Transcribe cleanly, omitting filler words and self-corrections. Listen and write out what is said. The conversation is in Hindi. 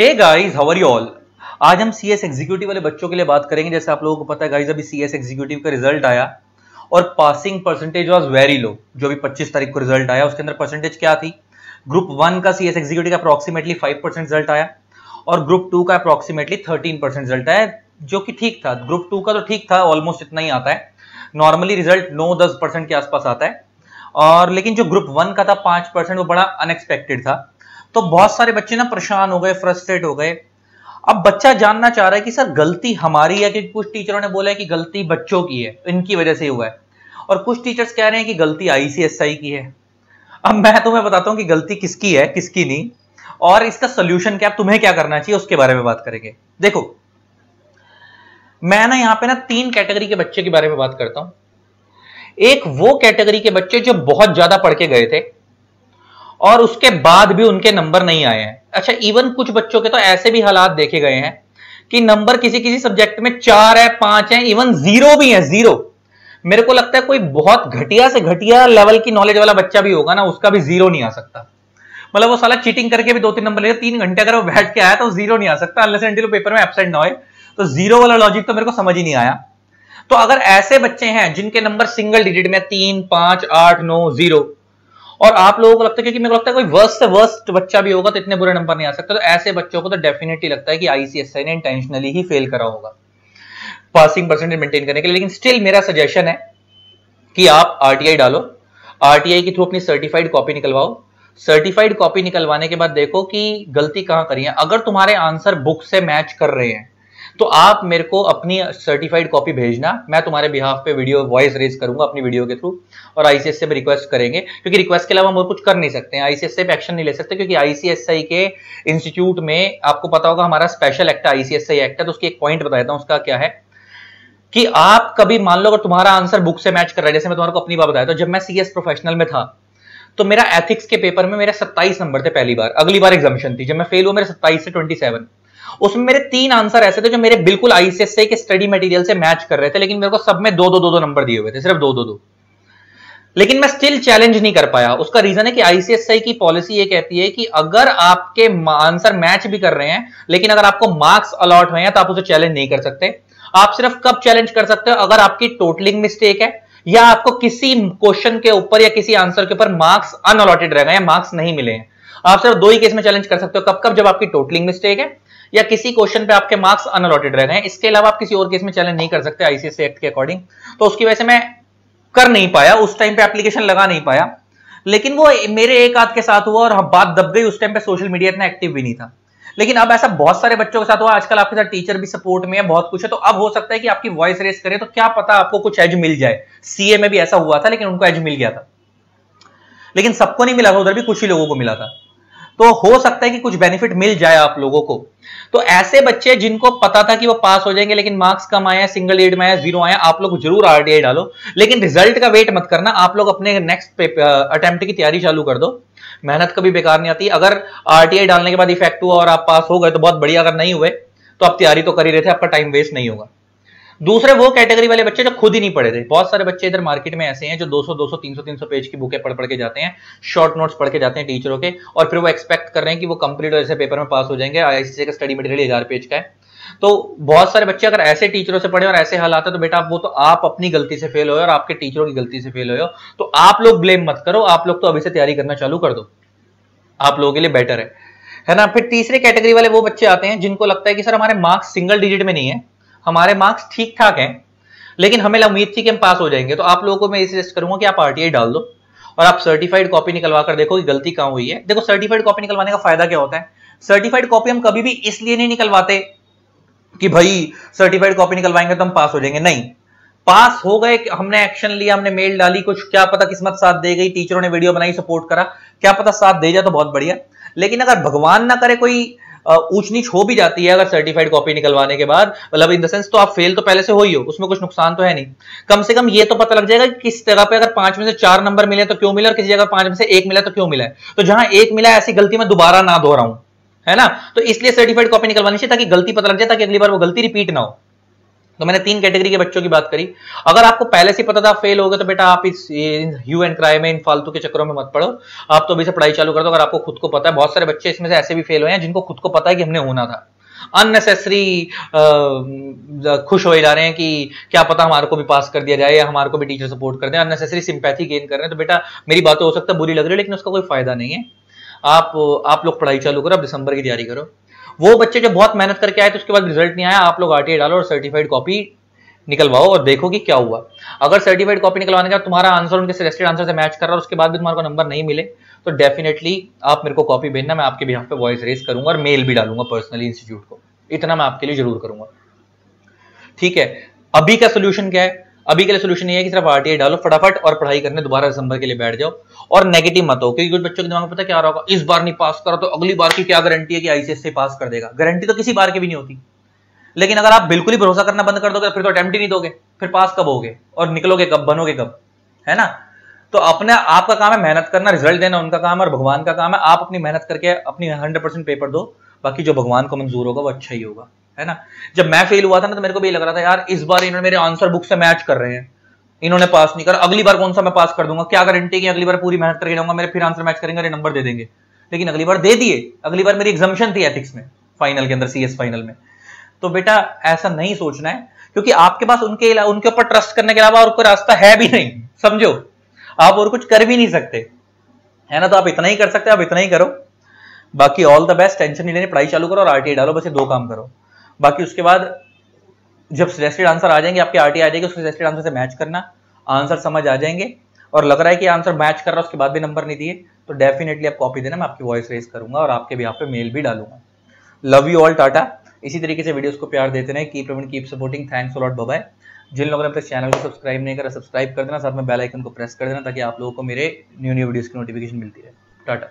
Hey guys, how are you all. आज हम सीएस एग्जीक्यूटिव वाले बच्चों के लिए बात करेंगे। जैसे आप लोगों को पता है गाइस, अभी सीएस एग्जीक्यूटिव का रिजल्ट आया और passing percentage was very low. जो भी 25 तारीख को रिजल्ट आया उसके अंदर परसेंटेज क्या थी? ग्रुप 1 का सीएस एग्जीक्यूटिव का अप्रोक्सीमेटली 5% रिजल्ट आया और ग्रुप 2 का अप्रोक्सीमेटली 13% रिजल्ट आया, जो कि ठीक था। ग्रुप 2 का तो ठीक था, ऑलमोस्ट इतना ही आता है। नॉर्मली रिजल्ट 9-10% के आसपास आता है, और लेकिन जो ग्रुप 1 का था 5%, वो बड़ा अनएक्सपेक्टेड था। तो बहुत सारे बच्चे ना परेशान हो गए, फ्रस्ट्रेट हो गए। अब बच्चा जानना चाह रहा है कि सर गलती हमारी है कि कुछ टीचरों ने बोला है कि गलती बच्चों की है, इनकी वजह से हुआ है, और कुछ टीचर्स कह रहे हैं कि गलती आईसीएसई की है। अब मैं तुम्हें बताता हूं कि गलती किसकी है किसकी नहीं, और इसका सोल्यूशन क्या, तुम्हें क्या करना चाहिए उसके बारे में बात करेंगे। देखो, मैं ना यहां पे ना 3 कैटेगरी के बच्चे के बारे में बात करता हूं। एक वो कैटेगरी के बच्चे जो बहुत ज्यादा पढ़ के गए थे और उसके बाद भी उनके नंबर नहीं आए हैं। अच्छा, इवन कुछ बच्चों के तो ऐसे भी हालात देखे गए हैं कि नंबर किसी किसी सब्जेक्ट में 4 है, 5 है, इवन 0 भी है। 0, मेरे को लगता है कोई बहुत घटिया से घटिया लेवल की नॉलेज वाला बच्चा भी होगा ना, उसका भी 0 नहीं आ सकता। मतलब वो साला चीटिंग करके भी 2-3 नंबर ले, 3 घंटे अगर वो बैठ के आया तो 0 नहीं आ सकता, अनलेस एंटिल पेपर में एब्सेंट ना हो। तो 0 वाला लॉजिक तो मेरे को समझ ही नहीं आया। तो अगर ऐसे बच्चे हैं जिनके नंबर सिंगल डिजिट में 3, 5, 8, 9, 0, और आप लोगों को लगता है, क्योंकि मेरे को लगता है कोई वर्स्ट से वर्स्ट बच्चा भी होगा तो इतने बुरे नंबर नहीं आ सकते, तो ऐसे बच्चों को तो डेफिनेटली लगता है कि आईसीएसई ने इंटेंशनली ही फेल करा होगा पासिंग परसेंटेज मेंटेन करने के लिए। लेकिन स्टिल मेरा सजेशन है कि आप आरटीआई डालो, आरटीआई के थ्रू अपनी सर्टिफाइड कॉपी निकलवाओ। सर्टिफाइड कॉपी निकलवाने के बाद देखो कि गलती कहां करी है। अगर तुम्हारे आंसर बुक से मैच कर रहे हैं तो आप मेरे को अपनी सर्टिफाइड कॉपी भेजना, मैं तुम्हारे बिहाफ पे वीडियो वॉइस रेज करूंगा अपनी वीडियो के थ्रू, और आईसीएसई पे रिक्वेस्ट करेंगे, क्योंकि रिक्वेस्ट के अलावा हम और कुछ कर नहीं सकते हैं। आईसीएसई पे एक्शन नहीं ले सकते, क्योंकि आईसीएसई के इंस्टीट्यूट में आपको पता होगा हमारा स्पेशल एक्ट है, आईसीएसई एक्ट है। तो उसकी एक पॉइंट बता देता हूं, उसका क्या है कि आप कभी मान लो अगर तुम्हारा आंसर बुक से मैच कर रहा है, जैसे मैं तुम्हारे को अपनी बात बताया, तो जब मैं सीएस प्रोफेशनल में था तो मेरा एथिक्स के पेपर में मेरे 27 नंबर थे पहली बार। अगली बार एग्जामिशन थी, जब मैं फेल हुआ मेरे 27 से 27। उसमें मेरे 3 आंसर ऐसे थे जो मेरे बिल्कुल आईसीएसई के स्टडी मटेरियल से मैच कर रहे थे, लेकिन मेरे को सब में 2-2 नंबर दिए हुए थे, सिर्फ 2-2। लेकिन मैं स्टिल चैलेंज नहीं कर पाया। उसका रीजन है कि आईसीएसई की पॉलिसी ये कहती है कि अगर आपके आंसर मैच भी कर रहे हैं, लेकिन अगर आपको मार्क्स अलॉट हुए हैं तो आप उसे चैलेंज नहीं कर सकते। आप सिर्फ कब चैलेंज कर सकते हो? अगर आपकी टोटलिंग मिस्टेक है, या आपको किसी क्वेश्चन के ऊपर या किसी आंसर के ऊपर मार्क्स अनअलॉटेड रह गए या मार्क्स नहीं मिले हैं। आप सिर्फ 2 ही केस में चैलेंज कर सकते हो। कब कब? जब आपकी टोटलिंग मिस्टेक है या किसी क्वेश्चन पे आपके मार्क्स अनअलॉटेड रह गए हैं। इसके अलावा आप किसी और केस में चैलेंज नहीं कर सकते आईसीएसई एक्ट के अकॉर्डिंग। तो उसकी वजह से मैं कर नहीं पाया, उस टाइम पे एप्लीकेशन लगा नहीं पाया। लेकिन वो मेरे एक आध के साथ हुआ और बात दब गई। उस टाइम पे सोशल मीडिया इतना एक्टिव भी नहीं था। लेकिन अब ऐसा बहुत सारे बच्चों के साथ हुआ। आजकल आपके साथ टीचर भी सपोर्ट में है, बहुत कुछ है। तो अब हो सकता है कि आपकी वॉइस रेस करे तो क्या पता आपको कुछ एज मिल जाए। सीए में भी ऐसा हुआ था, लेकिन उनको एज मिल गया था, लेकिन सबको नहीं मिला था, उधर भी कुछ ही लोगों को मिला था। तो हो सकता है कि कुछ बेनिफिट मिल जाए आप लोगों को। तो ऐसे बच्चे जिनको पता था कि वो पास हो जाएंगे, लेकिन मार्क्स कम आया, सिंगल डिजिट में आया, 0 आया, आप लोग जरूर आरटीआई डालो। लेकिन रिजल्ट का वेट मत करना, आप लोग अपने नेक्स्ट अटेम्प्ट की तैयारी चालू कर दो। मेहनत कभी बेकार नहीं आती। अगर आरटीआई डालने के बाद इफेक्ट हुआ और आप पास हो गए तो बहुत बढ़िया, अगर नहीं हुए तो आप तैयारी तो कर ही रहे थे, आपका टाइम वेस्ट नहीं होगा। दूसरे वो कैटेगरी वाले बच्चे जो खुद ही नहीं पढ़े थे। बहुत सारे बच्चे इधर मार्केट में ऐसे हैं जो 200, 300 पेज की बुकें पढ़ के जाते हैं, शॉर्ट नोट्स पढ़ के जाते हैं टीचरों के, और फिर वो एक्सपेक्ट कर रहे हैं कि वो कंप्लीट ऐसे पेपर में पास हो जाएंगे। आईसीएसई का स्टडी मटेरियल 1000 पेज का है। तो बहुत सारे बच्चे अगर ऐसे टीचरों से पढ़े और ऐसे हालात है, तो बेटा वो तो आप अपनी गलती से फेल हुए और आपके टीचरों की गलती से फेल हुए हो। तो आप लोग ब्लेम मत करो, आप लोग तो अभी से तैयारी करना चालू कर दो, आप लोगों के लिए बेटर है ना। फिर तीसरे कैटेगरी वाले वो बच्चे आते हैं जिनको लगता है कि सर हमारे मार्क्स सिंगल डिजिट में नहीं है, हमारे मार्क्स ठीक ठाक हैं, लेकिन हमें उम्मीद थी कि हम पास हो जाएंगे। तो आप लोगों को मैं ये सजेस्ट करूंगा कि आप आरटीआई डाल दो और आप सर्टिफाइड कॉपी निकलवा कर देखो कि गलती कहां हुई है। देखो, सर्टिफाइड कॉपी निकलवाने का फायदा क्या होता है? सर्टिफाइड कॉपी हम कभी भी इसलिए नहीं निकलवाते कि भाई सर्टिफाइड कॉपी निकलवाएंगे तो हम पास हो जाएंगे। नहीं, पास हो गए, हमने एक्शन लिया, हमने मेल डाली, कुछ क्या पता किस्मत साथ दे गई, टीचरों ने वीडियो बनाई, सपोर्ट करा, क्या पता साथ दे जाए तो बहुत बढ़िया। लेकिन अगर भगवान ना करे कोई ऊंच नीच हो भी जाती है अगर सर्टिफाइड कॉपी निकलवाने के बाद, मतलब इन द सेंस, तो आप फेल तो पहले से हो ही हो, उसमें कुछ नुकसान तो है नहीं। कम से कम ये तो पता लग जाएगा कि किस जगह पे अगर 5 में से 4 नंबर मिले तो क्यों मिले, और किसी जगह 5 में से 1 मिला तो क्यों मिला है। तो जहां 1 मिला ऐसी गलती मैं दोबारा ना दोहराऊं, है ना। तो इसलिए सर्टिफाइड कॉपी निकलवानी चाहिए ताकि गलती पता लग जाए, ताकि अगली बार वो गलती रिपीट ना हो। तो मैंने 3 कैटेगरी के बच्चों की बात करी। अगर आपको पहले से पता था फेल हो गए तो बेटा आप इस ह्यू एंड क्राई में, इन फालतू के चक्करों में मत पड़ो। आप तो अभी से पढ़ाई चालू कर दो। अगर आपको खुद को पता है, बहुत सारे बच्चे इसमें से ऐसे भी फेल हुए हैं जिनको खुद को पता है कि हमने होना था, अननेसेसरी खुश हो जा रहे हैं कि क्या पता हमारे को भी पास कर दिया जाए या हमारे को भी टीचर सपोर्ट कर दें, अननेसेसरी सिंपैथी गेन कर रहे हैं। तो बेटा मेरी बातें हो सकता है बुरी लग रही है, लेकिन उसका कोई फायदा नहीं है। आप लोग पढ़ाई चालू करो, अब दिसंबर की तैयारी करो। वो बच्चे जो बहुत मेहनत करके आए तो उसके बाद रिजल्ट नहीं आया, आप लोग आरटीआई डालो और सर्टिफाइड कॉपी निकलवाओ और देखो कि क्या हुआ। अगर सर्टिफाइड कॉपी निकलवाने का तुम्हारा आंसर उनके सजेस्टेड आंसर से मैच कर रहा है, उसके बाद भी तुम्हारे को नंबर नहीं मिले, तो डेफिनेटली आप मेरे को कॉपी भेजना, मैं आपके बिहाफ पे वॉइस रेज करूंगा और मेल भी डालूंगा पर्सनली इंस्टीट्यूट को। इतना मैं आपके लिए जरूर करूंगा, ठीक है। अभी का सोल्यूशन क्या है? अभी के लिए सोल्यूशन ये है कि सिर्फ आरटीआई डालो फटाफट और पढ़ाई करने दोबारा दिसंबर के लिए बैठ जाओ और नेगेटिव मत हो, क्योंकि कुछ बच्चों के दिमाग में पता क्या आ रहा होगा, इस बार नहीं पास करा तो अगली बार की क्या गारंटी है कि आईसीएसई पास कर देगा। गारंटी तो किसी बार की भी नहीं होती, लेकिन अगर आप बिल्कुल ही भरोसा करना बंद कर दोगे फिर तो अटेम्प्ट ही नहीं दोगे, फिर पास कब होगे और निकलोगे कब, बनोगे कब, है ना। तो अपने आपका काम है मेहनत करना, रिजल्ट देना उनका काम है और भगवान का काम है आप अपनी मेहनत करके अपनी 100% पेपर दो, बाकी जो भगवान को मंजूर होगा वो अच्छा ही होगा, है ना। जब मैं फेल हुआ था ना तो मेरे को भी लग रहा था यार इस बार इन्होंने मेरे आंसर बुक से मैच कर रहे हैं, इन्होंने पास नहीं करा, अगली बार कौन सा मैं पास कर दूंगा, क्या गारंटी कि अगली बार पूरी मेहनत करके जाऊंगा, मेरे फिर आंसर मैच करेंगे, नंबर दे देंगे। लेकिन अगली बार दे दिए, अगली बार मेरी एग्जाम्शन थी एथिक्स में, फाइनल के अंदर, सीएस फाइनल में। तो बेटा ऐसा नहीं सोचना है, क्योंकि आपके पास उनके ऊपर ट्रस्ट करने के अलावा और कोई रास्ता है भी नहीं, समझो। आप और कुछ कर भी नहीं सकते, है ना। तो आप इतना ही कर सकते हो, आप इतना ही करो। बाकी ऑल द बेस्ट, टेंशन नहीं लेनी, पढ़ाई चालू करो और आरटीआई डालो, बस ये 2 काम करो। बाकी उसके बाद जब सजेस्टेड आंसर आ जाएंगे, आपके आरटीआई आ जाएगी, उसके सजेस्टेड आंसर से मैच करना, आंसर समझ आ जाएंगे और लग रहा है कि आंसर मैच कर रहा है, उसके बाद भी नंबर नहीं दिए, तो डेफिनेटली आप कॉपी देना, मैं आपकी वॉइस रेज करूंगा और आपके भी यहाँ पे मेल भी डालूंगा। Love you all, tata. इसी तरीके से वीडियोस को प्यार देते रहे, keep raving, keep supporting, thanks a lot, bye bye. जिन लोगों ने अपने चैनल को सब्सक्राइब नहीं करा, सब्सक्राइब कर देना, साथ में बेल आइकन को प्रेस कर देना ताकि आप लोगों को मेरे न्यू वीडियोस की नोटिफिकेशन मिलती रहे। टाटा।